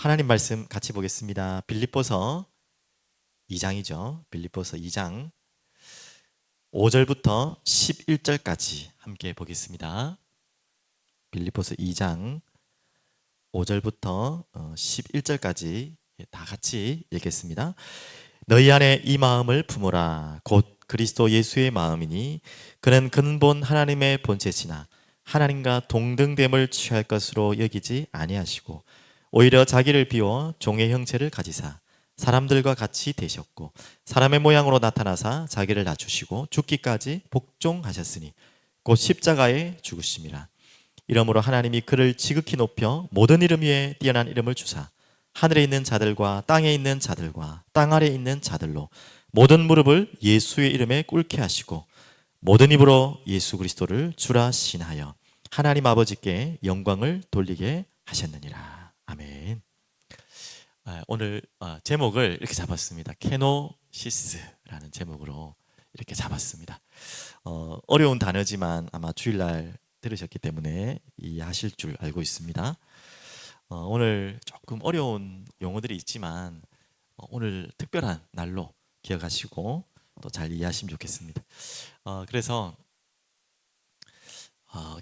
하나님 말씀 같이 보겠습니다. 빌립보서 2장이죠. 빌립보서 2장 5절부터 11절까지 함께 보겠습니다. 빌립보서 2장 5절부터 11절까지 다 같이 읽겠습니다. 너희 안에 이 마음을 품으라. 곧 그리스도 예수의 마음이니 그는 근본 하나님의 본체시나 하나님과 동등됨을 취할 것으로 여기지 아니하시고 오히려 자기를 비워 종의 형체를 가지사 사람들과 같이 되셨고 사람의 모양으로 나타나사 자기를 낮추시고 죽기까지 복종하셨으니 곧 십자가에 죽으심이라. 이러므로 하나님이 그를 지극히 높여 모든 이름 위에 뛰어난 이름을 주사 하늘에 있는 자들과 땅에 있는 자들과 땅 아래에 있는 자들로 모든 무릎을 예수의 이름에 꿇게 하시고 모든 입으로 예수 그리스도를 주라 신하여 하나님 아버지께 영광을 돌리게 하셨느니라. 아멘. 오늘 제목을 이렇게 잡았습니다. 케노시스라는 제목으로 이렇게 잡았습니다. 어려운 단어지만 아마 주일날 들으셨기 때문에 이해하실 줄 알고 있습니다. 오늘 조금 어려운 용어들이 있지만 오늘 특별한 날로 기억하시고 또 잘 이해하시면 좋겠습니다. 그래서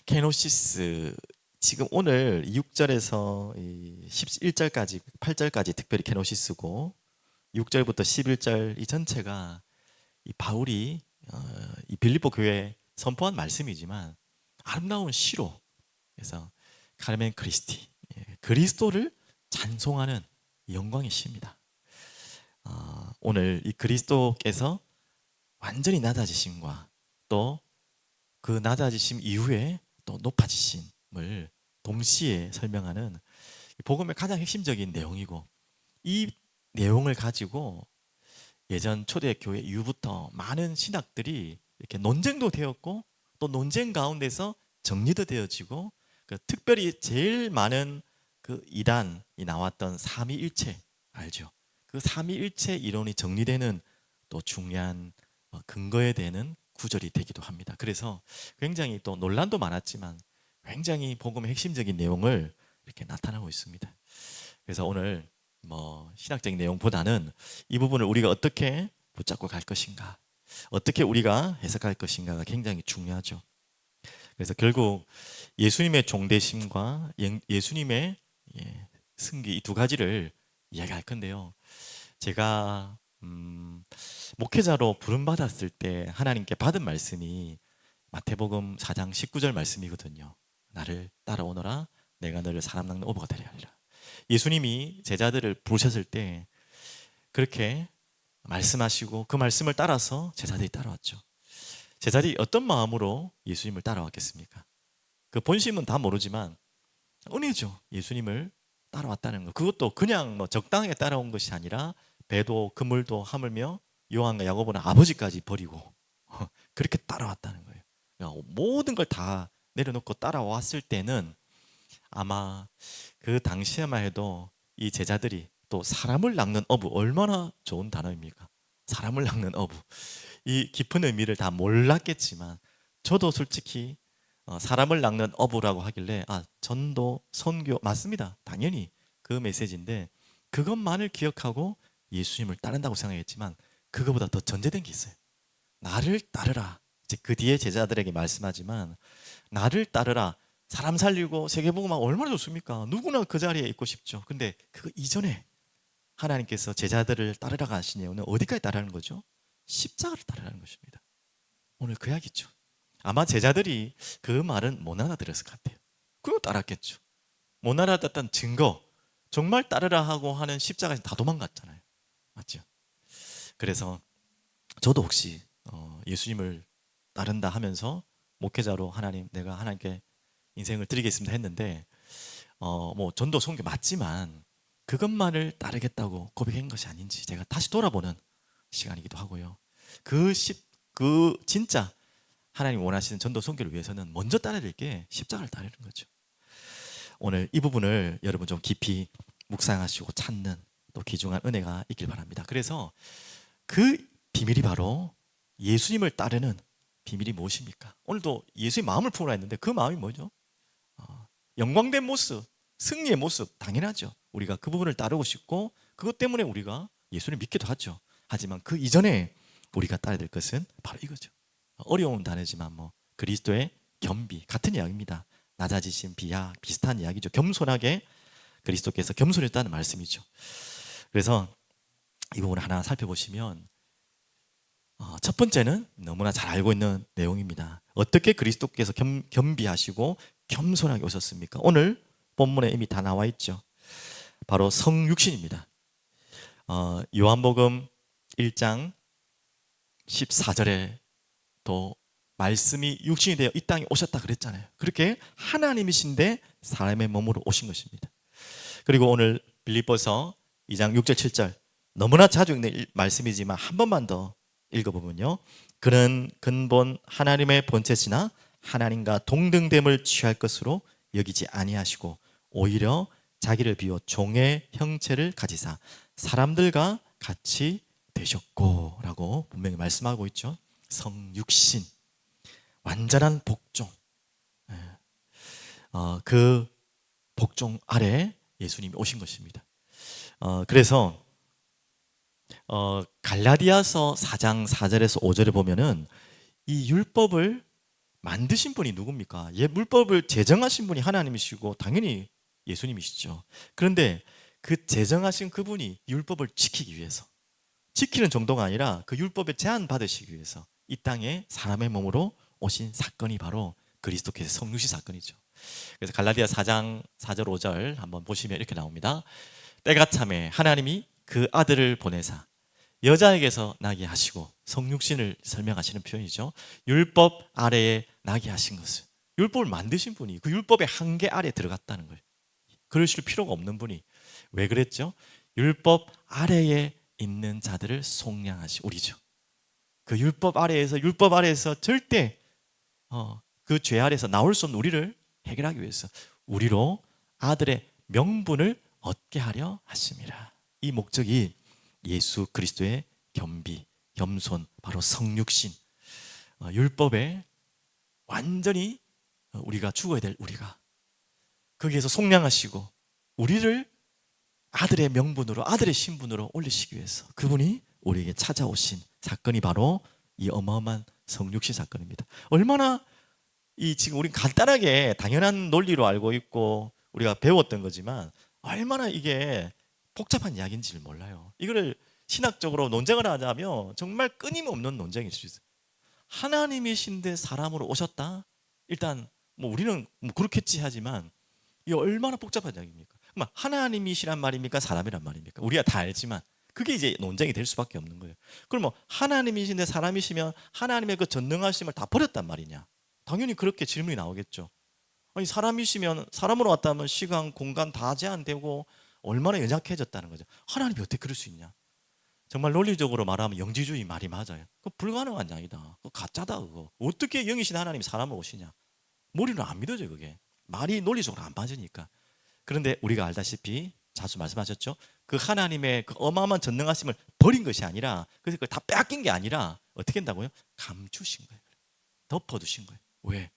케노시스 지금 오늘 6절에서 11절까지 8절까지 특별히 케노시스고 6절부터 11절 이 전체가 이 바울이 이 빌립보 교회에 선포한 말씀이지만 아름다운 시로 그래서 카르멘 크리스티 그리스도를 찬송하는 영광의 시입니다. 오늘 이 그리스도께서 완전히 낮아지심과 또 그 낮아지심 이후에 또 높아지심을 동시에 설명하는 복음의 가장 핵심적인 내용이고 이 내용을 가지고 예전 초대교회 이후부터 많은 신학들이 이렇게 논쟁도 되었고 또 논쟁 가운데서 정리도 되어지고 특별히 제일 많은 그 이단이 나왔던 삼위일체 알죠? 그 삼위일체 이론이 정리되는 또 중요한 근거에 되는 구절이 되기도 합니다. 그래서 굉장히 또 논란도 많았지만 굉장히 복음의 핵심적인 내용을 이렇게 나타나고 있습니다. 그래서 오늘 신학적인 내용보다는 이 부분을 우리가 어떻게 붙잡고 갈 것인가, 어떻게 우리가 해석할 것인가가 굉장히 중요하죠. 그래서 결국 예수님의 종되심과 예수님의 승기 이 두 가지를 이야기할 건데요. 제가 목회자로 부름받았을 때 하나님께 받은 말씀이 마태복음 4장 19절 말씀이거든요. 나를 따라오너라 내가 너를 사람 낚는 어부가 되게 하리라. 예수님이 제자들을 부르셨을 때 그렇게 말씀하시고 그 말씀을 따라서 제자들이 따라왔죠. 제자들이 어떤 마음으로 예수님을 따라왔겠습니까? 그 본심은 다 모르지만 은혜죠. 예수님을 따라왔다는 거. 그것도 그냥 적당하게 따라온 것이 아니라 배도 그물도 하물며 요한과 야고보는 아버지까지 버리고 그렇게 따라왔다는 거예요. 모든 걸 다 내려놓고 따라왔을 때는 아마 그 당시에만 해도 이 제자들이 또 사람을 낚는 어부 얼마나 좋은 단어입니까? 사람을 낚는 어부 이 깊은 의미를 다 몰랐겠지만 저도 솔직히 사람을 낚는 어부라고 하길래 전도, 선교 맞습니다. 당연히 그 메시지인데 그것만을 기억하고 예수님을 따른다고 생각했지만 그거보다 더 전제된 게 있어요. 나를 따르라. 이제 그 뒤에 제자들에게 말씀하지만 나를 따르라. 사람 살리고 세계복음화 얼마나 좋습니까? 누구나 그 자리에 있고 싶죠. 근데 그 이전에 하나님께서 제자들을 따르라고 하신 이유는 어디까지 따르라는 거죠? 십자가를 따르라는 것입니다. 오늘 그 이야기죠. 아마 제자들이 그 말은 못 알아들었을 것 같아요. 그거 따랐겠죠. 못 알아듣던 증거 정말 따르라 하고 하는 십자가에서 다 도망갔잖아요. 맞죠? 그래서 저도 혹시 예수님을 따른다 하면서 목회자로 하나님 내가 하나님께 인생을 드리겠습니다 했는데 전도 선교 맞지만 그것만을 따르겠다고 고백한 것이 아닌지 제가 다시 돌아보는 시간이기도 하고요. 그 진짜 하나님 원하시는 전도 선교를 위해서는 먼저 따라야 될 게 십자가를 따르는 거죠. 오늘 이 부분을 여러분 좀 깊이 묵상하시고 찾는 또 귀중한 은혜가 있길 바랍니다. 그래서 그 비밀이 바로 예수님을 따르는 비밀이 무엇입니까? 오늘도 예수의 마음을 품으라 했는데 그 마음이 뭐죠? 영광된 모습, 승리의 모습 당연하죠. 우리가 그 부분을 따르고 싶고 그것 때문에 우리가 예수를 믿기도 하죠. 하지만 그 이전에 우리가 따라야 될 것은 바로 이거죠. 어려운 단어지만 뭐 그리스도의 겸비 같은 이야기입니다. 낮아지신 비하 비슷한 이야기죠. 겸손하게 그리스도께서 겸손했다는 말씀이죠. 그래서 이 부분을 하나 살펴보시면 첫 번째는 너무나 잘 알고 있는 내용입니다. 어떻게 그리스도께서 겸비하시고 겸손하게 오셨습니까? 오늘 본문에 이미 다 나와 있죠. 바로 성육신입니다. 요한복음 1장 14절에 또 말씀이 육신이 되어 이 땅에 오셨다 그랬잖아요. 그렇게 하나님이신데 사람의 몸으로 오신 것입니다. 그리고 오늘 빌립보서 2장 6절 7절 너무나 자주 읽는 말씀이지만 한 번만 더 읽어보면요. 그는 근본 하나님의 본체시나 하나님과 동등됨을 취할 것으로 여기지 아니하시고 오히려 자기를 비워 종의 형체를 가지사 사람들과 같이 되셨고 라고 분명히 말씀하고 있죠. 성육신 완전한 복종 그 복종 아래 예수님이 오신 것입니다. 그래서 갈라디아서 4장 4절에서 5절에 보면은 이 율법을 만드신 분이 누굽니까? 율법을 제정하신 분이 하나님이시고 당연히 예수님이시죠. 그런데 그 제정하신 그분이 율법을 지키기 위해서 지키는 정도가 아니라 그 율법에 제한 받으시기 위해서 이 땅에 사람의 몸으로 오신 사건이 바로 그리스도께서 성육신 사건이죠. 그래서 갈라디아 4장 4절 5절 한번 보시면 이렇게 나옵니다. 때가 참에 하나님이 그 아들을 보내사 여자에게서 나게 하시고 성육신을 설명하시는 표현이죠. 율법 아래에 나게 하신 것을 율법을 만드신 분이 그 율법의 한계 아래에 들어갔다는 거예요. 그러실 필요가 없는 분이 왜 그랬죠? 율법 아래에 있는 자들을 속량하시 우리죠. 그 율법 아래에서 절대 그 죄 아래에서 나올 수 없는 우리를 해결하기 위해서 우리로 아들의 명분을 얻게 하려 하심이라. 이 목적이 예수 그리스도의 겸비, 겸손, 바로 성육신, 율법에 완전히 우리가 죽어야 될 우리가 거기에서 속량하시고 우리를 아들의 명분으로 아들의 신분으로 올리시기 위해서 그분이 우리에게 찾아오신 사건이 바로 이 어마어마한 성육신 사건입니다. 얼마나 지금 우리 간단하게 당연한 논리로 알고 있고 우리가 배웠던 거지만 얼마나 이게 복잡한 이야기인지를 몰라요. 이거를 신학적으로 논쟁을 하자면 정말 끊임없는 논쟁일 수 있어요. 하나님이신데 사람으로 오셨다? 일단 뭐 우리는 뭐 그렇겠지 하지만 이게 얼마나 복잡한 이야기입니까? 하나님이시란 말입니까? 사람이란 말입니까? 우리가 다 알지만 그게 이제 논쟁이 될 수밖에 없는 거예요. 그럼 뭐 하나님이신데 사람이시면 하나님의 그 전능하심을 다 버렸단 말이냐? 당연히 그렇게 질문이 나오겠죠. 아니 사람이시면 사람으로 왔다면 시간, 공간 다 제한되고 얼마나 연약해졌다는 거죠. 하나님이 어떻게 그럴 수 있냐? 정말 논리적으로 말하면 영지주의 말이 맞아요. 그거 불가능한 이야기다. 그거 가짜다 그거. 어떻게 영이신 하나님이 사람으로 오시냐? 머리는 안 믿어져요 그게. 말이 논리적으로 안 맞으니까. 그런데 우리가 알다시피 자주 말씀하셨죠. 그 하나님의 그 어마어마한 전능하심을 버린 것이 아니라 그래서 그걸 다 빼앗긴 게 아니라 어떻게 한다고요? 감추신 거예요. 덮어두신 거예요. 왜?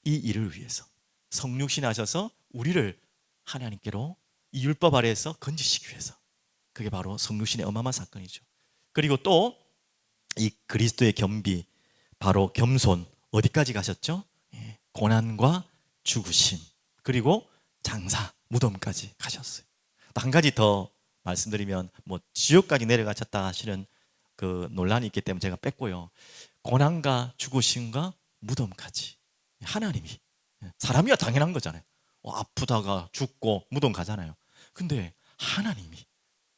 이 일을 위해서 성육신 하셔서 우리를 하나님께로 이 율법 아래에서 건지시기 위해서 그게 바로 성육신의 어마어마한 사건이죠. 그리고 또 이 그리스도의 겸비 바로 겸손 어디까지 가셨죠? 고난과 죽으심 그리고 장사 무덤까지 가셨어요. 또 한 가지 더 말씀드리면 뭐 지옥까지 내려가셨다 하시는 그 논란이 있기 때문에 제가 뺐고요. 고난과 죽으심과 무덤까지 하나님이 사람이야 당연한 거잖아요. 아프다가 죽고 무덤 가잖아요. 근데 하나님이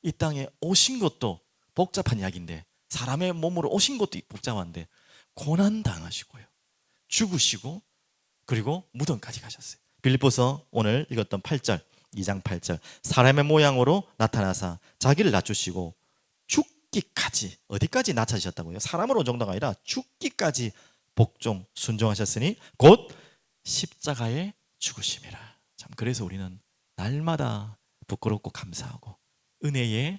이 땅에 오신 것도 복잡한 이야기인데 사람의 몸으로 오신 것도 복잡한데 고난 당하시고요. 죽으시고 그리고 무덤까지 가셨어요. 빌립보서 오늘 읽었던 8절 2장 8절 사람의 모양으로 나타나사 자기를 낮추시고 죽기까지 어디까지 낮춰지셨다고요? 사람으로 정도가 아니라 죽기까지 복종 순종하셨으니 곧 십자가에 죽으심이라. 참 그래서 우리는 날마다 부끄럽고 감사하고 은혜에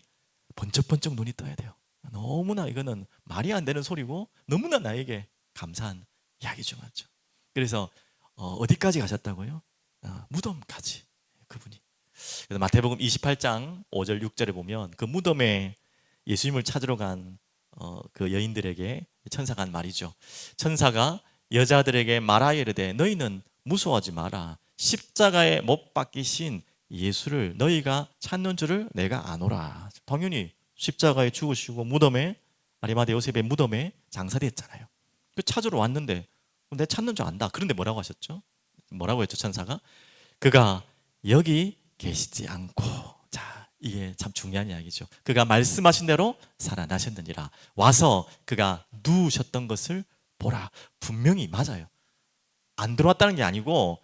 번쩍번쩍 눈이 떠야 돼요. 너무나 이거는 말이 안 되는 소리고 너무나 나에게 감사한 이야기죠, 맞죠? 그래서 어디까지 가셨다고요? 무덤까지 그분이. 그래서 마태복음 28장 5절 6절에 보면 그 무덤에 예수님을 찾으러 간 그 여인들에게 천사가 한 말이죠. 천사가 여자들에게 말하여 이르되 너희는 무서워하지 마라. 십자가에 못 박히신 예수를 너희가 찾는 줄을 내가 아노라. 당연히 십자가에 죽으시고 무덤에 아리마대 요셉의 무덤에 장사됐잖아요. 그 찾으러 왔는데 내 찾는 줄 안다. 그런데 뭐라고 하셨죠? 뭐라고 했죠 천사가? 그가 여기 계시지 않고, 자 이게 참 중요한 이야기죠. 그가 말씀하신 대로 살아나셨느니라. 와서 그가 누우셨던 것을 보라. 분명히 맞아요. 안 들어왔다는 게 아니고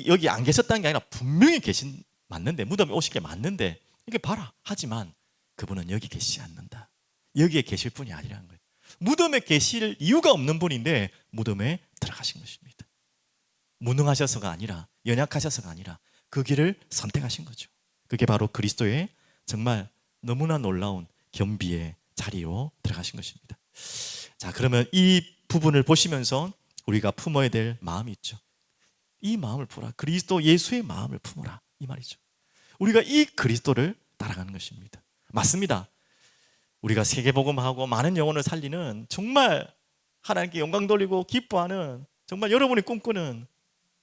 여기 안 계셨다는 게 아니라 분명히 계신 맞는데, 무덤에 오신 게 맞는데 이게 봐라. 하지만 그분은 여기 계시지 않는다. 여기에 계실 분이 아니라는 거예요. 무덤에 계실 이유가 없는 분인데 무덤에 들어가신 것입니다. 무능하셔서가 아니라, 연약하셔서가 아니라 그 길을 선택하신 거죠. 그게 바로 그리스도의 정말 너무나 놀라운 겸비의 자리로 들어가신 것입니다. 자, 그러면 이 부분을 보시면서 우리가 품어야 될 마음이 있죠. 이 마음을 품어라. 그리스도 예수의 마음을 품어라. 이 말이죠. 우리가 이 그리스도를 따라가는 것입니다. 맞습니다. 우리가 세계복음하고 많은 영혼을 살리는, 정말 하나님께 영광 돌리고 기뻐하는, 정말 여러분이 꿈꾸는,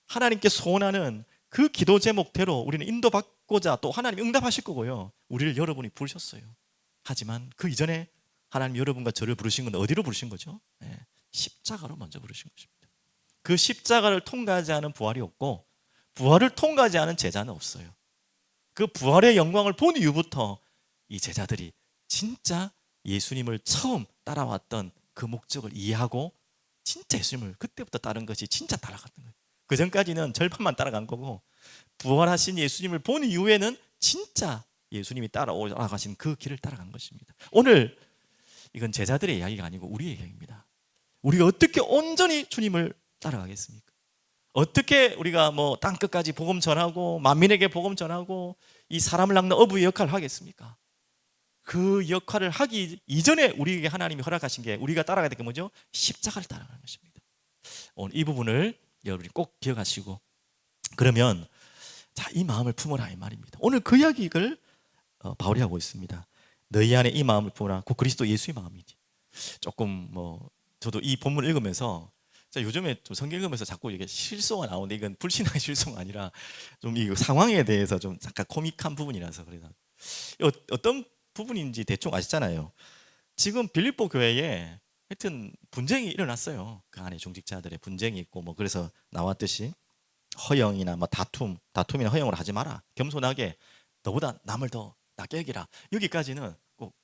하나님께 소원하는 그 기도 제목대로 우리는 인도받고자 또 하나님 응답하실 거고요. 우리를 여러분이 부르셨어요. 하지만 그 이전에 하나님 여러분과 저를 부르신 건 어디로 부르신 거죠? 십자가로 먼저 부르신 것입니다. 그 십자가를 통과하지 않은 부활이 없고, 부활을 통과하지 않은 제자는 없어요. 그 부활의 영광을 본 이후부터 이 제자들이 진짜 예수님을 처음 따라왔던 그 목적을 이해하고 진짜 예수님을 그때부터 따른 것이 진짜 따라갔던 거예요. 그 전까지는 절반만 따라간 거고, 부활하신 예수님을 본 이후에는 진짜 예수님이 따라가신 그 길을 따라간 것입니다. 오늘 이건 제자들의 이야기가 아니고 우리의 이야기입니다. 우리가 어떻게 온전히 주님을 따라가겠습니까? 어떻게 우리가 땅끝까지 복음 전하고 만민에게 복음 전하고 이 사람을 낚는 어부의 역할을 하겠습니까? 그 역할을 하기 이전에 우리에게 하나님이 허락하신 게, 우리가 따라가야 될 게 뭐죠? 십자가를 따라가는 것입니다. 오늘 이 부분을 여러분이 꼭 기억하시고, 그러면 자, 이 마음을 품어라 이 말입니다. 오늘 그 이야기를 바울이 하고 있습니다. 너희 안에 이 마음을 품어라. 그 그리스도 예수의 마음이지. 조금 저도 이 본문을 읽으면서, 요즘에 좀 성경 읽으면서 자꾸 이게 실수가 나오는데, 이건 불신앙의 실수가 아니라 좀 이 상황에 대해서 좀 잠깐 코믹한 부분이라서 그래요. 어떤 부분인지 대충 아시잖아요. 지금 빌립보 교회에 하여튼 분쟁이 일어났어요. 그 안에 중직자들의 분쟁이 있고 그래서 나왔듯이 허영이나 다툼이나 허영을 하지 마라. 겸손하게 너보다 남을 더 낮게 여기라. 여기까지는 꼭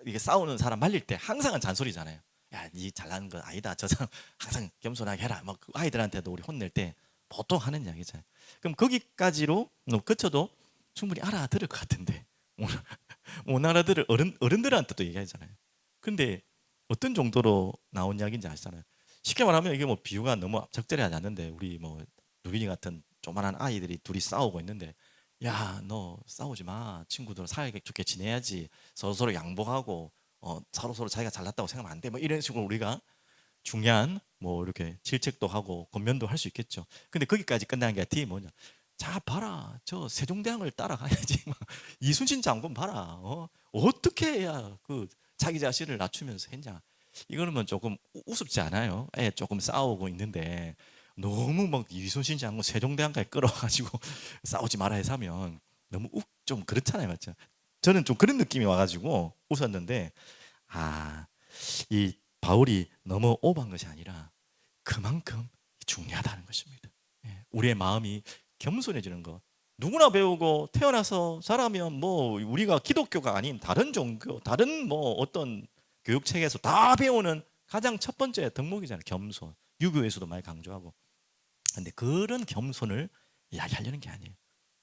이게 싸우는 사람 말릴 때 항상은 잔소리잖아요. 야, 니 잘나는 거 아니다. 저 사람 항상 겸손하게 해라. 그 아이들한테도 우리 혼낼 때 보통 하는 이야기잖아요. 그럼 거기까지로 그쳐도 충분히 알아들을 것 같은데 못 알아들을 어른들한테도 얘기하잖아요. 근데 어떤 정도로 나온 이야기인지 아시잖아요. 쉽게 말하면 이게 비유가 너무 적절하지 않는데, 우리 루빈이 같은 조만한 아이들이 둘이 싸우고 있는데, 야, 너 싸우지 마. 친구들 사이좋게 지내야지. 서로 양보하고 서로 자기가 잘났다고 생각하면 안 돼. 이런 식으로 우리가 중요한 이렇게 질책도 하고 권면도 할 수 있겠죠. 근데 거기까지 끝나는 게 뒤에 뭐냐? 자, 봐라. 저 세종대왕을 따라가야지. 이순신 장군 봐라. 어떻게 해야 그 자기 자신을 낮추면서 했냐? 이거는 조금 우습지 않아요? 조금 싸우고 있는데 너무 이순신 장군 세종대왕까지 끌어가지고 싸우지 마라 해서 하면 너무 좀 그렇잖아요, 맞죠? 저는 좀 그런 느낌이 와가지고 웃었는데, 이 바울이 너무 오버한 것이 아니라 그만큼 중요하다는 것입니다. 우리의 마음이 겸손해지는 것. 누구나 배우고 태어나서 자라면 우리가 기독교가 아닌 다른 종교, 다른 어떤 교육책에서 다 배우는 가장 첫 번째 덕목이잖아요. 겸손. 유교에서도 많이 강조하고. 근데 그런 겸손을 이야기하려는 게 아니에요.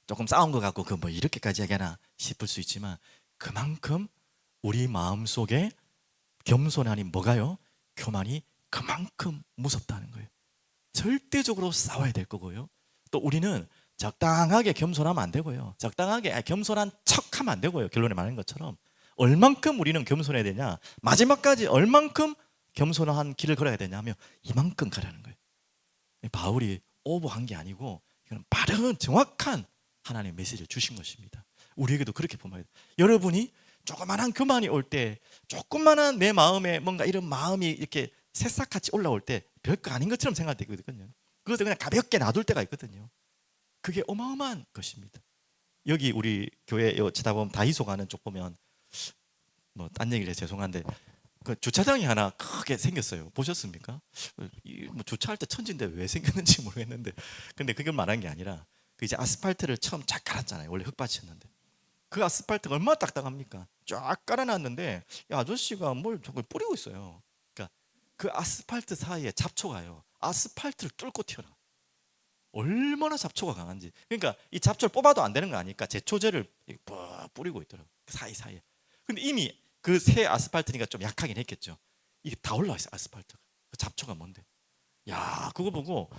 조금 싸운 것 같고 이렇게까지 얘기하나 싶을 수 있지만, 그만큼 우리 마음속에 겸손하니 뭐가요? 교만이 그만큼 무섭다는 거예요. 절대적으로 싸워야 될 거고요. 또 우리는 적당하게 겸손하면 안 되고요. 적당하게 겸손한 척하면 안 되고요. 결론에 말하는 것처럼 얼만큼 우리는 겸손해야 되냐, 마지막까지 얼만큼 겸손한 길을 걸어야 되냐면 이만큼 가라는 거예요. 바울이 오버한 게 아니고 이건 바른 정확한 하나님의 메시지를 주신 것입니다. 우리에게도 그렇게 품어야 돼요. 여러분이 조그만한 교만이 올 때, 조그만한 내 마음에 뭔가 이런 마음이 이렇게 새싹같이 올라올 때 별거 아닌 것처럼 생각되거든요. 그것을 그냥 가볍게 놔둘 때가 있거든요. 그게 어마어마한 것입니다. 여기 우리 교회 치다 보면 다이소 가는 쪽 보면 뭐 딴 얘기를 해서 죄송한데 그 주차장이 하나 크게 생겼어요. 보셨습니까? 뭐 주차할 때 천진데 왜 생겼는지 모르겠는데, 근데 그걸 말한 게 아니라 그 이제 아스팔트를 처음 쫙 깔았잖아요. 원래 흙밭이었는데 그 아스팔트가 얼마나 딱딱합니까? 쫙 깔아놨는데 이 아저씨가 뭘 저걸 뿌리고 있어요. 그러니까 그 아스팔트 사이에 잡초가요, 아스팔트를 뚫고 튀어나와. 얼마나 잡초가 강한지. 그러니까 이 잡초를 뽑아도 안 되는 거 아니까 제초제를 뿌리고 있더라고요. 그 사이사이에. 근데 이미 그 새 아스팔트니까 좀 약하긴 했겠죠. 이게 다 올라와 있어요, 아스팔트가. 그 잡초가 뭔데? 야, 그거 보고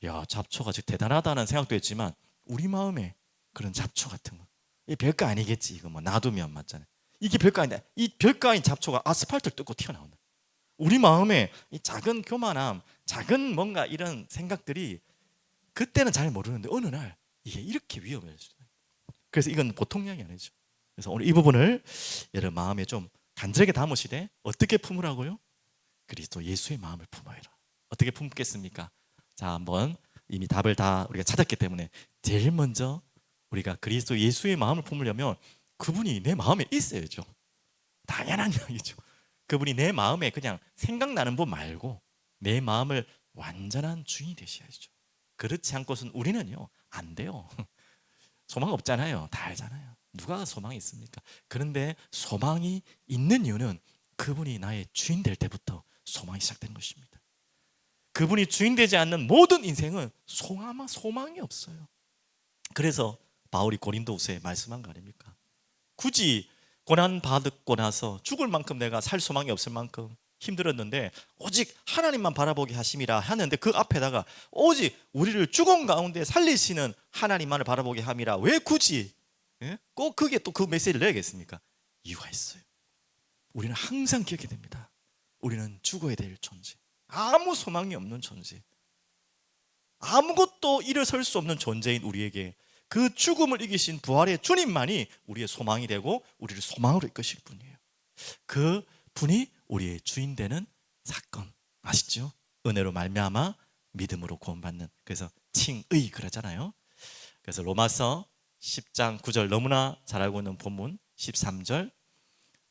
야, 잡초가 진짜 대단하다는 생각도 했지만 우리 마음에 그런 잡초 같은 거, 이 별거 아니겠지. 이거 뭐 놔두면 맞잖아요. 이게 별거 아닌데 이 별거 아닌 잡초가 아스팔트를 뚫고 튀어나온다. 우리 마음에 이 작은 교만함, 작은 뭔가 이런 생각들이 그때는 잘 모르는데 어느 날 이게 이렇게 위험해질 수도 있어요. 그래서 이건 보통 이야기 아니죠. 그래서 오늘 이 부분을 여러분 마음에 좀 간절하게 담으시되 어떻게 품으라고요? 그리스도 예수의 마음을 품어라. 어떻게 품겠습니까? 자, 한번 이미 답을 다 우리가 찾았기 때문에 제일 먼저 우리가 그리스도 예수의 마음을 품으려면 그분이 내 마음에 있어야죠. 당연한 이야기죠. 그분이 내 마음에 그냥 생각나는 분 말고 내 마음을 완전한 주인이 되셔야죠. 그렇지 않고서는 우리는요 안 돼요. 소망 없잖아요. 다 알잖아요. 누가 소망이 있습니까? 그런데 소망이 있는 이유는 그분이 나의 주인 될 때부터 소망이 시작된 것입니다. 그분이 주인 되지 않는 모든 인생은 소망이 없어요. 그래서 바울이 고린도후서에 말씀한 거 아닙니까? 굳이 고난 받고 나서 죽을 만큼 내가 살 소망이 없을 만큼 힘들었는데 오직 하나님만 바라보게 하심이라 하는데 그 앞에다가 오직 우리를 죽음 가운데 살리시는 하나님만을 바라보게 함이라. 왜 굳이 꼭 그게 또 그 메시지를 내야겠습니까? 이유가 있어요. 우리는 항상 기억해야 됩니다. 우리는 죽어야 될 존재, 아무 소망이 없는 존재, 아무것도 일어설 수 없는 존재인 우리에게 그 죽음을 이기신 부활의 주님만이 우리의 소망이 되고 우리를 소망으로 이끄실 분이에요. 그 분이 우리의 주인 되는 사건 아시죠? 은혜로 말미암아 믿음으로 구원받는, 그래서 칭의 그러잖아요. 그래서 로마서 10장 9절 너무나 잘 알고 있는 본문 13절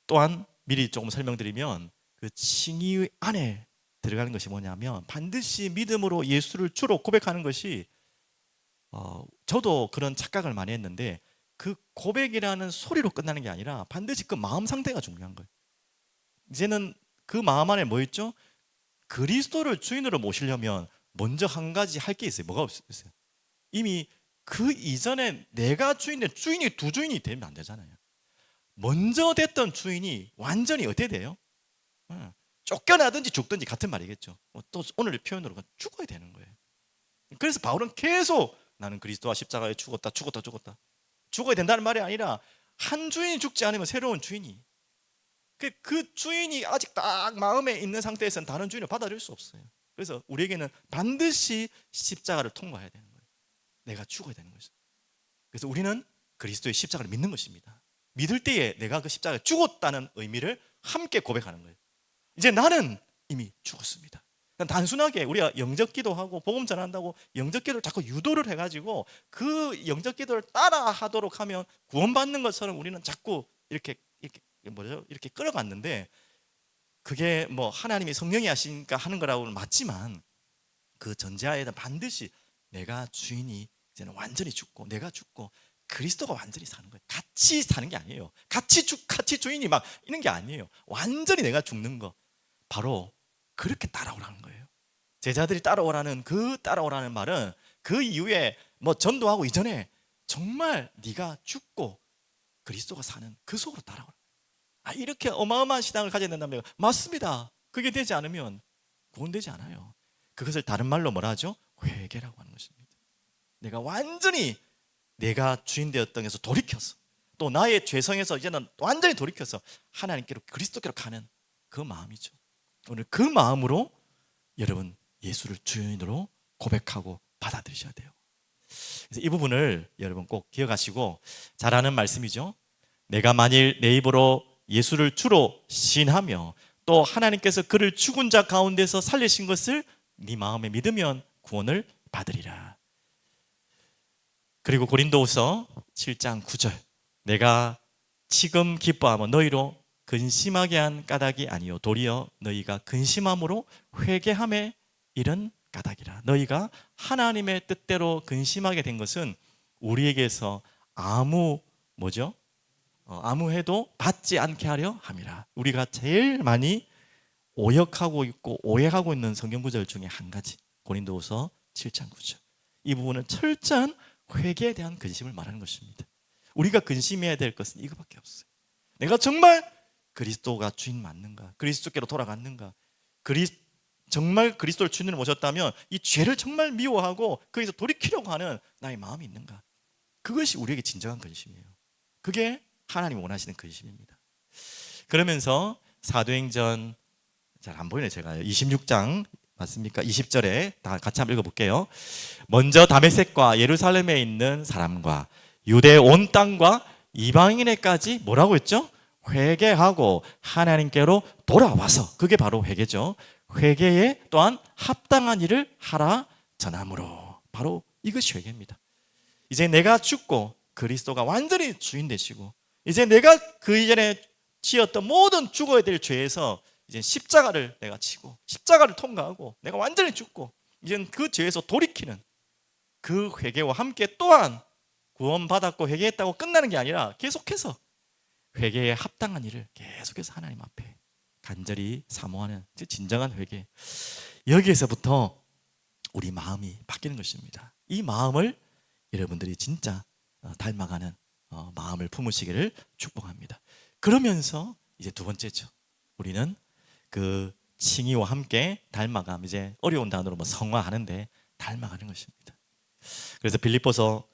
또한 미리 조금 설명드리면 그 칭의 안에 들어가는 것이 뭐냐면 반드시 믿음으로 예수를 주로 고백하는 것이 저도 그런 착각을 많이 했는데 그 고백이라는 소리로 끝나는 게 아니라 반드시 그 마음 상태가 중요한 거예요. 이제는 그 마음 안에 뭐 있죠? 그리스도를 주인으로 모시려면 먼저 한 가지 할 게 있어요. 뭐가 없어요? 이미 그 이전에 내가 주인인데 주인이 두 주인이 되면 안 되잖아요. 먼저 됐던 주인이 완전히 어떻게 돼요? 쫓겨나든지 죽든지 같은 말이겠죠. 또 오늘 표현으로 죽어야 되는 거예요. 그래서 바울은 계속 나는 그리스도와 십자가에 죽었다 죽어야 된다는 말이 아니라 한 주인이 죽지 않으면 새로운 주인이, 그 주인이 아직 딱 마음에 있는 상태에서는 다른 주인을 받아들일 수 없어요. 그래서 우리에게는 반드시 십자가를 통과해야 되는 거예요. 내가 죽어야 되는 거죠. 그래서 우리는 그리스도의 십자가를 믿는 것입니다. 믿을 때에 내가 그 십자가에 죽었다는 의미를 함께 고백하는 거예요. 이제 나는 이미 죽었습니다. 단순하게 우리가 영접 기도하고 복음 전한다고 영접 기도를 자꾸 유도를 해가지고 그 영접 기도를 따라 하도록 하면 구원받는 것처럼 우리는 자꾸 이렇게 끌어갔는데, 그게 뭐 하나님이 성령이 하시니까 하는 거라고는 맞지만 그 전제하에는 반드시 내가 주인이 이제는 완전히 죽고 내가 죽고 그리스도가 완전히 사는 거예요. 같이 사는 게 아니에요. 같이 주인이 막 있는 게 아니에요. 완전히 내가 죽는 거, 바로 그렇게 따라오라는 거예요. 제자들이 따라오라는 말은 그 이후에 뭐 전도하고 이전에 정말 네가 죽고 그리스도가 사는 그 속으로 따라오라. 이렇게 어마어마한 신앙을 가져야 된다면 맞습니다. 그게 되지 않으면 구원되지 않아요. 그것을 다른 말로 뭐라 하죠? 회개라고 하는 것입니다. 내가 완전히 내가 주인 되었던 데서 돌이켜서 또 나의 죄성에서 이제는 완전히 돌이켜서 하나님께로 그리스도께로 가는 그 마음이죠. 오늘 그 마음으로 여러분 예수를 주인으로 고백하고 받아들이셔야 돼요. 그래서 이 부분을 여러분 꼭 기억하시고 잘 아는 말씀이죠. 내가 만일 내 입으로 예수를 주로 시인하며 또 하나님께서 그를 죽은 자 가운데서 살리신 것을 네 마음에 믿으면 구원을 받으리라. 그리고 고린도후서 7장 9절 내가 지금 기뻐하며 너희로 근심하게 한 까닭이 아니요 도리어 너희가 근심함으로 회개함에 이른 까닭이라. 너희가 하나님의 뜻대로 근심하게 된 것은 우리에게서 아무 해도 받지 않게 하려 함이라. 우리가 제일 많이 오역하고 있고 오해하고 있는 성경 구절 중에 한 가지 고린도후서 7장 9절. 이 부분은 철저한 회개에 대한 근심을 말하는 것입니다. 우리가 근심해야 될 것은 이거밖에 없어요. 내가 정말 그리스도가 주인 맞는가? 그리스도께로 돌아갔는가? 정말 그리스도를 주인으로 모셨다면 이 죄를 정말 미워하고 거기서 돌이키려고 하는 나의 마음이 있는가? 그것이 우리에게 진정한 근심이에요. 그게 하나님이 원하시는 근심입니다. 그러면서 사도행전 잘 안 보이네 제가 26장 맞습니까? 20절에 다 같이 한번 읽어볼게요. 먼저 다메섹과 예루살렘에 있는 사람과 유대 온 땅과 이방인에까지 뭐라고 했죠? 회개하고 하나님께로 돌아와서, 그게 바로 회개죠. 회개에 또한 합당한 일을 하라 전함으로. 바로 이것이 회개입니다. 이제 내가 죽고 그리스도가 완전히 주인 되시고 이제 내가 그 이전에 지었던 모든 죽어야 될 죄에서 이제 십자가를 내가 치고 십자가를 통과하고 내가 완전히 죽고 이제 그 죄에서 돌이키는 그 회개와 함께 또한 구원받았고 회개했다고 끝나는 게 아니라 계속해서 회개에 합당한 일을 계속해서 하나님 앞에 간절히 사모하는 진정한 회개. 여기에서부터 우리 마음이 바뀌는 것입니다. 이 마음을 여러분들이 진짜 닮아가는 마음을 품으시기를 축복합니다. 그러면서 이제 두 번째죠. 우리는 그 칭의와 함께 닮아감, 이제 어려운 단어로 성화하는데 닮아가는 것입니다. 그래서 빌립보서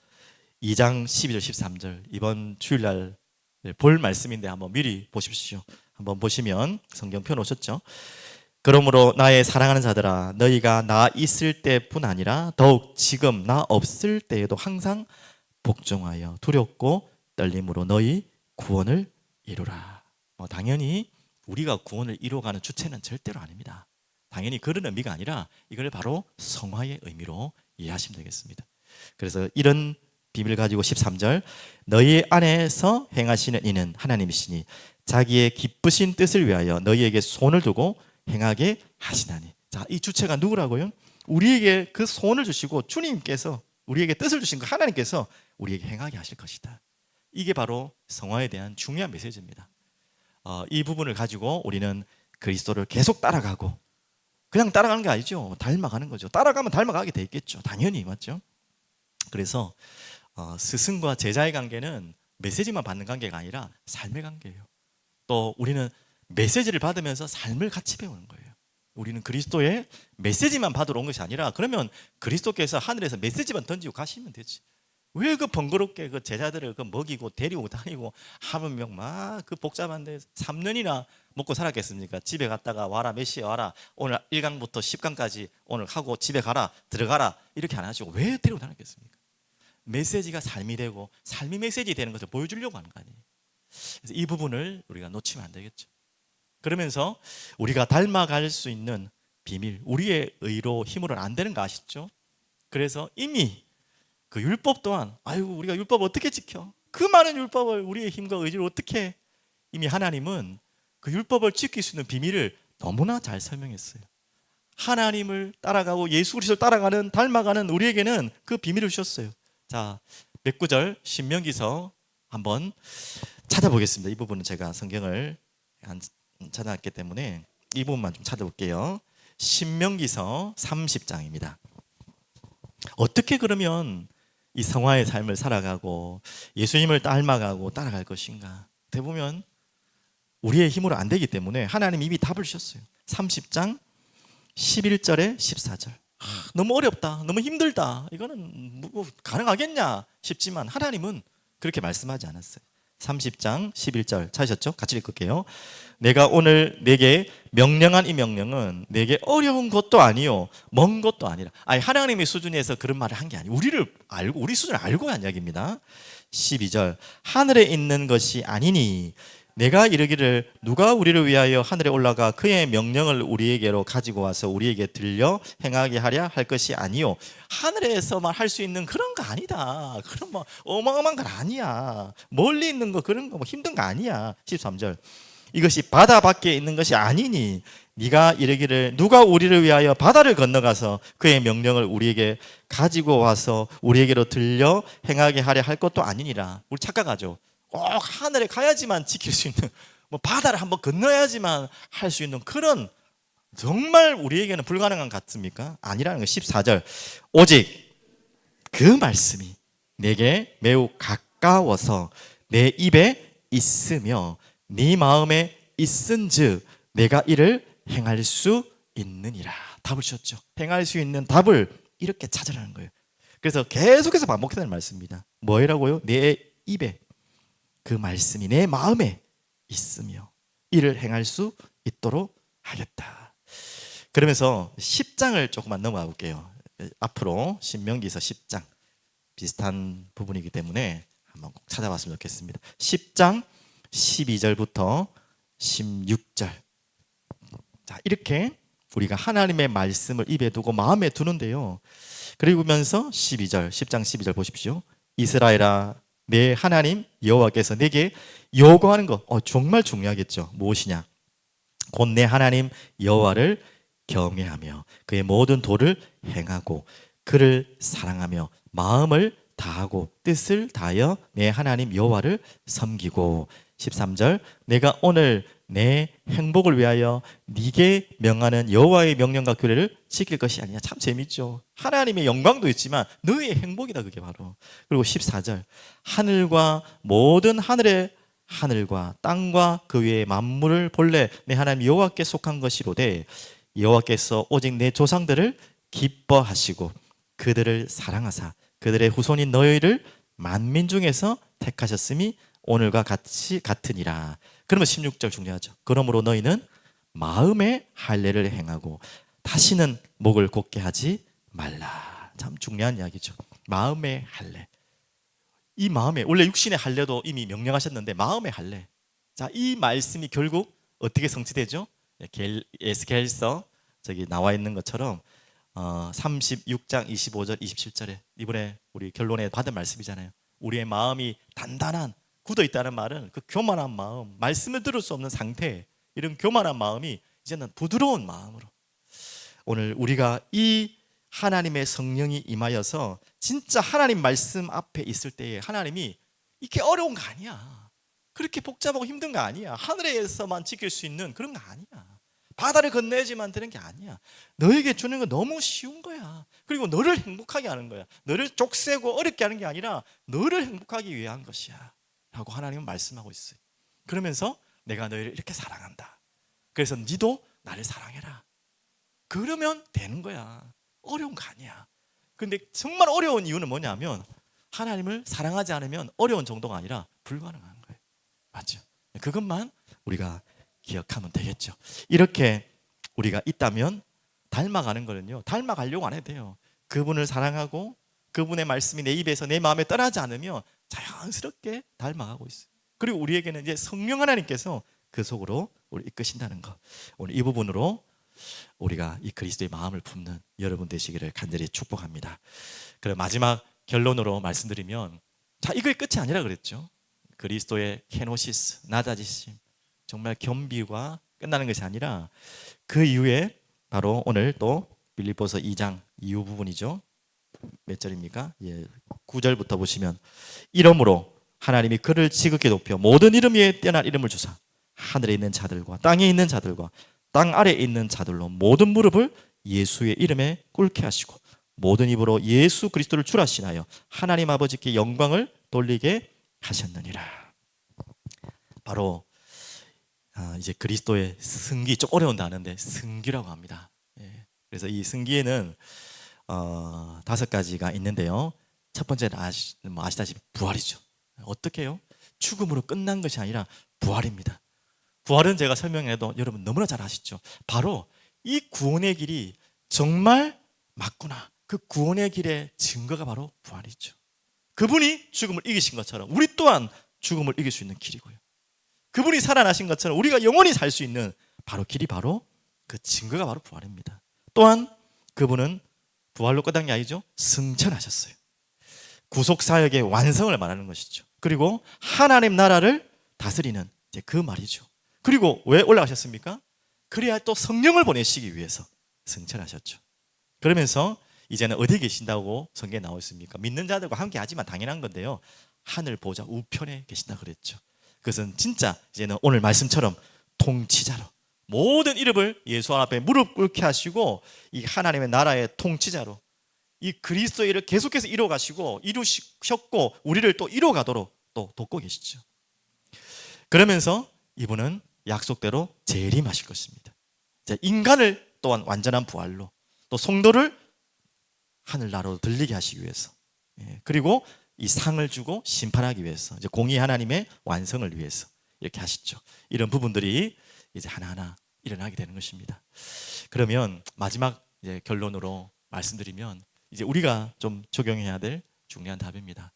2장 12절 13절 이번 주일날 볼 말씀인데 한번 미리 보십시오. 한번 보시면 성경 펴놓으셨죠? 그러므로 나의 사랑하는 자들아 너희가 나 있을 때뿐 아니라 더욱 지금 나 없을 때에도 항상 복종하여 두렵고 떨림으로 너희 구원을 이루라. 당연히 우리가 구원을 이루어가는 주체는 절대로 아닙니다. 당연히 그런 의미가 아니라 이걸 바로 성화의 의미로 이해하시면 되겠습니다. 그래서 이런 비밀을 가지고 13절 너희 안에서 행하시는 이는 하나님이시니 자기의 기쁘신 뜻을 위하여 너희에게 손을 두고 행하게 하시나니. 자, 이 주체가 누구라고요? 우리에게 그 손을 주시고 주님께서 우리에게 뜻을 주신 그 하나님께서 우리에게 행하게 하실 것이다. 이게 바로 성화에 대한 중요한 메시지입니다. 이 부분을 가지고 우리는 그리스도를 계속 따라가고 그냥 따라가는 게 아니죠. 닮아가는 거죠. 따라가면 닮아가게 돼 있겠죠. 당연히 맞죠. 그래서 스승과 제자의 관계는 메시지만 받는 관계가 아니라 삶의 관계예요. 또 우리는 메시지를 받으면서 삶을 같이 배우는 거예요. 우리는 그리스도의 메시지만 받으러 온 것이 아니라 그러면 그리스도께서 하늘에서 메시지만 던지고 가시면 되지. 왜 그 번거롭게 그 제자들을 그 먹이고 데리고 다니고 하면 막 그 복잡한데 3년이나 먹고 살았겠습니까? 집에 갔다가 와라, 몇 시에 와라, 오늘 1강부터 10강까지 오늘 하고 집에 가라, 들어가라 이렇게 안 하시고 왜 데리고 다녔겠습니까? 메시지가 삶이 되고 삶이 메시지 되는 것을 보여주려고 하는 거 아니에요. 그래서 이 부분을 우리가 놓치면 안 되겠죠. 그러면서 우리가 닮아갈 수 있는 비밀, 우리의 의로 힘으로는 안 되는 거 아시죠? 그래서 이미 그 율법 또한 아이고 우리가 율법 어떻게 지켜? 그 많은 율법을 우리의 힘과 의지로 어떻게 해? 이미 하나님은 그 율법을 지킬 수 있는 비밀을 너무나 잘 설명했어요. 하나님을 따라가고 예수 그리스도를 따라가는 닮아가는 우리에게는 그 비밀을 주셨어요. 자, 몇 구절 신명기서 한번 찾아보겠습니다. 이 부분은 제가 성경을 안 찾아놨기 때문에 이 부분만 좀 찾아볼게요. 신명기서 30장입니다. 어떻게 그러면 이 성화의 삶을 살아가고 예수님을 닮아가고 따라갈 것인가? 어떻게 보면 우리의 힘으로 안 되기 때문에 하나님 이미 답을 주셨어요. 30장 11절에 14절. 너무 어렵다, 너무 힘들다, 이거는 뭐 가능하겠냐 싶지만 하나님은 그렇게 말씀하지 않았어요. 30장 11절 찾으셨죠? 같이 읽을게요. 내가 오늘 내게 명령한 이 명령은 내게 어려운 것도 아니요 먼 것도 아니라. 아니, 하나님의 수준에서 그런 말을 한 게 아니에요. 우리를 알고, 우리 수준을 알고 한 이야기입니다. 12절 하늘에 있는 것이 아니니 내가 이르기를 누가 우리를 위하여 하늘에 올라가 그의 명령을 우리에게로 가지고 와서 우리에게 들려 행하게 하랴 할 것이 아니요 하늘에서만 할 수 있는 그런 거 아니다. 그런 뭐 어마어마한 건 아니야. 멀리 있는 거 그런 거 뭐 힘든 거 아니야. 13절 이것이 바다 밖에 있는 것이 아니니 네가 이르기를 누가 우리를 위하여 바다를 건너가서 그의 명령을 우리에게 가지고 와서 우리에게로 들려 행하게 하려 할 것도 아니니라. 우리 착각하죠. 꼭 하늘에 가야지만 지킬 수 있는, 뭐 바다를 한번 건너야지만 할 수 있는 그런, 정말 우리에게는 불가능한 것 같습니까? 아니라는 거. 14절 오직 그 말씀이 내게 매우 가까워서 내 입에 있으며 네 마음에 있은즉 내가 이를 행할 수 있느니라. 답을 주셨죠. 행할 수 있는 답을 이렇게 찾으라는 거예요. 그래서 계속해서 반복해야 되는 말씀입니다. 뭐라고요? 내 입에 그 말씀이 내 마음에 있으며 이를 행할 수 있도록 하겠다. 그러면서 10장을 조금만 넘어가 볼게요. 앞으로 신명기서 10장 비슷한 부분이기 때문에 한번 꼭 찾아봤으면 좋겠습니다. 10장 12절부터 16절. 자, 이렇게 우리가 하나님의 말씀을 입에 두고 마음에 두는데요. 그리고면서 12절, 10장 12절 보십시오. 이스라엘아, 내 하나님 여호와께서 내게 요구하는 것, 정말 중요하겠죠. 무엇이냐? 곧 내 하나님 여호와를 경외하며 그의 모든 도를 행하고 그를 사랑하며 마음을 다하고 뜻을 다하여 내 하나님 여호와를 섬기고. 13절 내가 오늘 내 행복을 위하여 네게 명하는 여호와의 명령과 규례를 지킬 것이 아니냐. 참 재밌죠. 하나님의 영광도 있지만 너의 행복이다, 그게 바로. 그리고 14절 하늘과 모든 하늘과 땅과 그 위에 만물을 본래 내 하나님 여호와께 속한 것이로되 여호와께서 오직 내 조상들을 기뻐하시고 그들을 사랑하사 그들의 후손인 너희를 만민 중에서 택하셨음이 오늘과 같으니라. 그러면 16절 중요하죠. 그러므로 너희는 마음의 할례를 행하고 다시는 목을 곧게 하지 말라. 참 중요한 이야기죠. 마음의 할례. 이 마음에, 원래 육신의 할례도 이미 명령하셨는데 마음의 할례. 자, 이 말씀이 결국 어떻게 성취되죠? 에스겔서 저기 나와 있는 것처럼 36장 25절 27절에 이번에 우리 결론에 받은 말씀이잖아요. 우리의 마음이 단단한, 굳어 있다는 말은 그 교만한 마음, 말씀을 들을 수 없는 상태, 이런 교만한 마음이 이제는 부드러운 마음으로. 오늘 우리가 이 하나님의 성령이 임하여서 진짜 하나님 말씀 앞에 있을 때에 하나님이 이렇게 어려운 거 아니야. 그렇게 복잡하고 힘든 거 아니야. 하늘에서만 지킬 수 있는 그런 거 아니야. 바다를 건너야지만 되는 게 아니야. 너에게 주는 건 너무 쉬운 거야. 그리고 너를 행복하게 하는 거야. 너를 족쇄고 어렵게 하는 게 아니라 너를 행복하기 위한 것이야 라고 하나님은 말씀하고 있어요. 그러면서 내가 너희를 이렇게 사랑한다. 그래서 너도 나를 사랑해라. 그러면 되는 거야. 어려운 거 아니야. 근데 정말 어려운 이유는 뭐냐면 하나님을 사랑하지 않으면 어려운 정도가 아니라 불가능한 거예요. 맞죠? 그것만 우리가 기억하면 되겠죠. 이렇게 우리가 있다면 닮아가는 거는요, 닮아가려고 안 해도 돼요. 그분을 사랑하고 그분의 말씀이 내 입에서 내 마음에 떠나지 않으면 자연스럽게 닮아가고 있어요. 그리고 우리에게는 이제 성령 하나님께서 그 속으로 우리 이끄신다는 거. 오늘 이 부분으로 우리가 이 그리스도의 마음을 품는 여러분 되시기를 간절히 축복합니다. 그리고 마지막 결론으로 말씀드리면, 자, 이거의 끝이 아니라 그랬죠. 그리스도의 케노시스, 낮아지심, 정말 겸비가 끝나는 것이 아니라 그 이후에 바로 오늘 또 빌립보서 2장 이후 부분이죠. 몇 절입니까? 9절부터 보시면, 이러므로 하나님이 그를 지극히 높여 모든 이름 위에 뛰어난 이름을 주사 하늘에 있는 자들과 땅에 있는 자들과 땅 아래에 있는 자들로 모든 무릎을 예수의 이름에 꿇게 하시고 모든 입으로 예수 그리스도를 주라 시인하여 하나님 아버지께 영광을 돌리게 하셨느니라. 바로 이제 그리스도의 승기, 좀 어려운 단어인데 승기라고 합니다. 그래서 이 승기에는 5가지가 있는데요. 첫 번째는 아시다시피 부활이죠. 어떻게 해요? 죽음으로 끝난 것이 아니라 부활입니다. 부활은 제가 설명해도 여러분 너무나 잘 아시죠? 바로 이 구원의 길이 정말 맞구나. 그 구원의 길의 증거가 바로 부활이죠. 그분이 죽음을 이기신 것처럼 우리 또한 죽음을 이길 수 있는 길이고요. 그분이 살아나신 것처럼 우리가 영원히 살 수 있는 바로 길이 바로 그 증거가 바로 부활입니다. 또한 그분은 부활로 끝난 게 아니죠. 승천하셨어요. 구속사역의 완성을 말하는 것이죠. 그리고 하나님 나라를 다스리는 이제 그 말이죠. 그리고 왜 올라가셨습니까? 그래야 또 성령을 보내시기 위해서 승천하셨죠. 그러면서 이제는 어디 계신다고 성경에 나와 있습니까? 믿는 자들과 함께 하지만 당연한 건데요. 하늘 보좌 우편에 계신다 그랬죠. 그것은 진짜 이제는 오늘 말씀처럼 통치자로 모든 이름을 예수 앞에 무릎 꿇게 하시고 이 하나님의 나라의 통치자로 이 그리스도의 일을 계속해서 이루어가시고 이루셨고 우리를 또 이루어가도록 또 돕고 계시죠. 그러면서 이분은 약속대로 재림하실 것입니다. 인간을 또한 완전한 부활로 또 성도를 하늘나라로 들리게 하시기 위해서 그리고 이 상을 주고 심판하기 위해서 이제 공의 하나님의 완성을 위해서 이렇게 하시죠. 이런 부분들이 이제 하나하나 일어나게 되는 것입니다. 그러면 마지막 이제 결론으로 말씀드리면 이제 우리가 좀 적용해야 될 중요한 답입니다.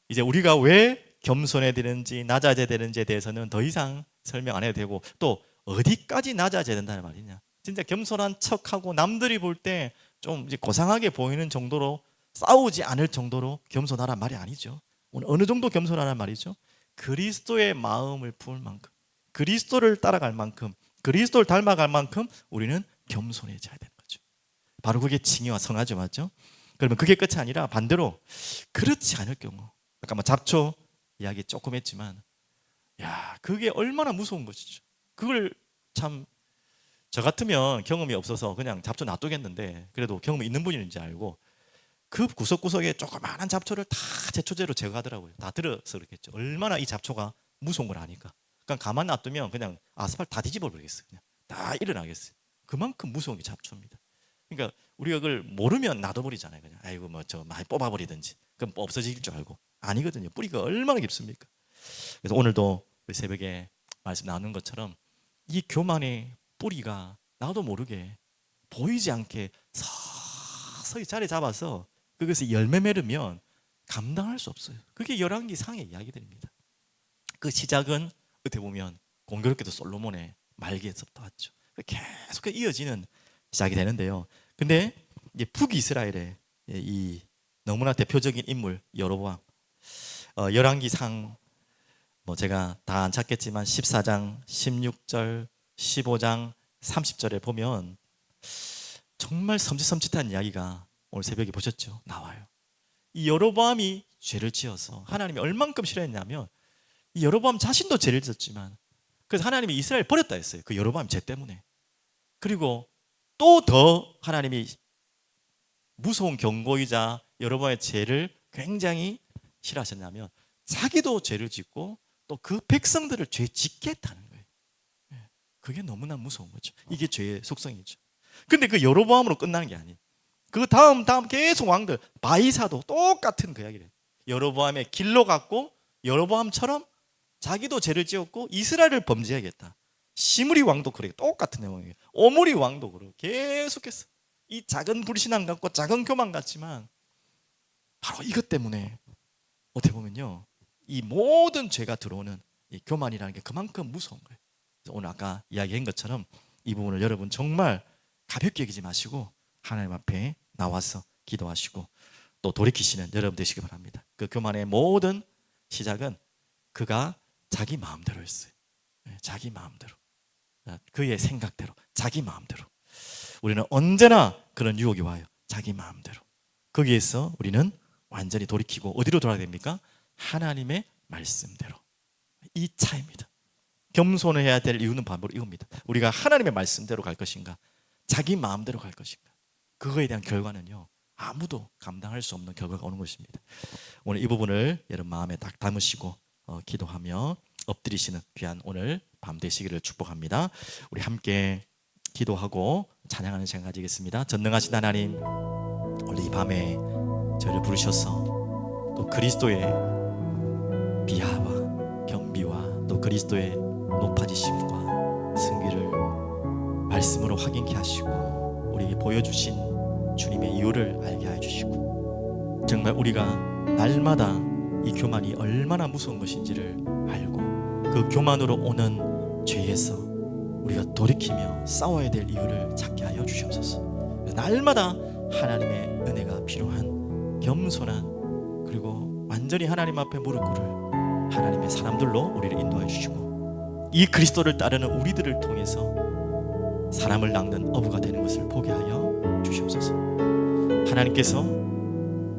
이제 우리가 왜 겸손해야 되는지 낮아져야 되는지에 대해서는 더 이상 설명 안 해도 되고 또 어디까지 낮아져야 된다는 말이냐. 진짜 겸손한 척하고 남들이 볼 때 좀 이제 고상하게 보이는 정도로 싸우지 않을 정도로 겸손하란 말이 아니죠. 오늘 어느 정도 겸손하란 말이죠. 그리스도의 마음을 품을 만큼 그리스도를 따라갈 만큼 그리스도를 닮아갈 만큼 우리는 겸손해져야 되는 거죠. 바로 그게 칭의와 성화죠, 맞죠? 그러면 그게 끝이 아니라 반대로 그렇지 않을 경우 아까 뭐 잡초 이야기 조금 했지만 야 그게 얼마나 무서운 것이죠. 그걸 참 저 같으면 경험이 없어서 그냥 잡초 놔두겠는데 그래도 경험이 있는 분인지 알고 그 구석구석에 조그마한 잡초를 다 제초제로 제거하더라고요. 다 들어서 그렇겠죠. 얼마나 이 잡초가 무서운 걸 아니까. 그냥 가만 놔두면 그냥 아스팔트 다 뒤집어 버리겠어요. 그냥 다 일어나겠어요. 그만큼 무서운 게 잡초입니다. 그러니까 우리가 그걸 모르면 놔둬버리잖아요. 그냥 아이고 뭐 저 많이 뽑아버리든지 그럼 없어질 줄 알고 아니거든요. 뿌리가 얼마나 깊습니까? 그래서 오늘도 우리 새벽에 말씀 나누는 것처럼 이 교만의 뿌리가 나도 모르게 보이지 않게 서서히 자리 잡아서 그것이 열매 맺으면 감당할 수 없어요. 그게 열왕기상의 이야기들입니다. 그 시작은 어떻게 보면 공교롭게도 솔로몬의 말기에서부터 왔죠. 계속 이어지는 시작이 되는데요. 근데 이제 북이스라엘의 이 너무나 대표적인 인물 여로보암, 열왕기상 뭐 제가 다 안 찾겠지만 14장, 16절, 15장, 30절에 보면 정말 섬찟섬찟한 이야기가 오늘 새벽에 보셨죠? 나와요. 이 여로보암이 죄를 지어서 하나님이 얼만큼 싫어했냐면 이 여로보암 자신도 죄를 지었지만 그래서 하나님이 이스라엘 버렸다 했어요. 그 여로보암 죄 때문에. 그리고 또 더 하나님이 무서운 경고이자 여로보암의 죄를 굉장히 싫어하셨냐면 자기도 죄를 짓고 또 그 백성들을 죄 짓게 했다는 거예요. 그게 너무나 무서운 거죠. 이게 죄의 속성이죠. 근데 그 여로보암으로 끝나는 게 아니에요. 그 다음 계속 왕들 바이사도 똑같은 그 이야기를 해요. 여로보암의 길로 갔고 여로보암처럼 자기도 죄를 지었고 이스라엘을 범죄하겠다. 시므리 왕도 그래요. 똑같은 내용이에요. 오므리 왕도 그래요. 계속해서 이 작은 불신앙 같고 작은 교만 같지만 바로 이것 때문에 어떻게 보면요 이 모든 죄가 들어오는 이 교만이라는 게 그만큼 무서운 거예요. 그래서 오늘 아까 이야기한 것처럼 이 부분을 여러분 정말 가볍게 여기지 마시고 하나님 앞에 나와서 기도하시고 또 돌이키시는 여러분 되시기 바랍니다. 그 교만의 모든 시작은 그가 자기 마음대로였어요. 자기 마음대로, 그의 생각대로, 자기 마음대로. 우리는 언제나 그런 유혹이 와요. 자기 마음대로. 거기에서 우리는 완전히 돌이키고 어디로 돌아야 됩니까? 하나님의 말씀대로. 이 차이입니다. 겸손해야 될 이유는 바로 이겁니다. 우리가 하나님의 말씀대로 갈 것인가, 자기 마음대로 갈 것인가. 그거에 대한 결과는요 아무도 감당할 수 없는 결과가 오는 것입니다. 오늘 이 부분을 여러분 마음에 딱 담으시고 기도하며 엎드리시는 귀한 오늘 밤 되시기를 축복합니다. 우리 함께 기도하고 찬양하는 시간 가지겠습니다. 전능하신 하나님, 오늘 이 밤에 저를 부르셔서 또 그리스도의 비하와 겸비와 또 그리스도의 높아지심과 승기를 말씀으로 확인케 하시고 우리에게 보여주신 주님의 이유를 알게 해주시고 정말 우리가 날마다 이 교만이 얼마나 무서운 것인지를 알고 그 교만으로 오는 죄에서 우리가 돌이키며 싸워야 될 이유를 찾게 하여 주시옵소서. 날마다 하나님의 은혜가 필요한 겸손한 그리고 완전히 하나님 앞에 무릎 꿇을 하나님의 사람들로 우리를 인도해 주시고 이 그리스도를 따르는 우리들을 통해서 사람을 낚는 어부가 되는 것을 보게 하여 주시옵소서. 하나님께서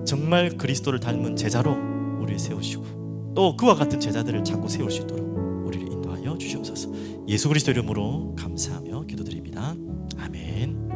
정말 그리스도를 닮은 제자로 우리를 세우시고 또 그와 같은 제자들을 자꾸 세울 수 있도록 우리를 인도하여 주시옵소서. 예수 그리스도 이름으로 감사하며 기도드립니다. 아멘.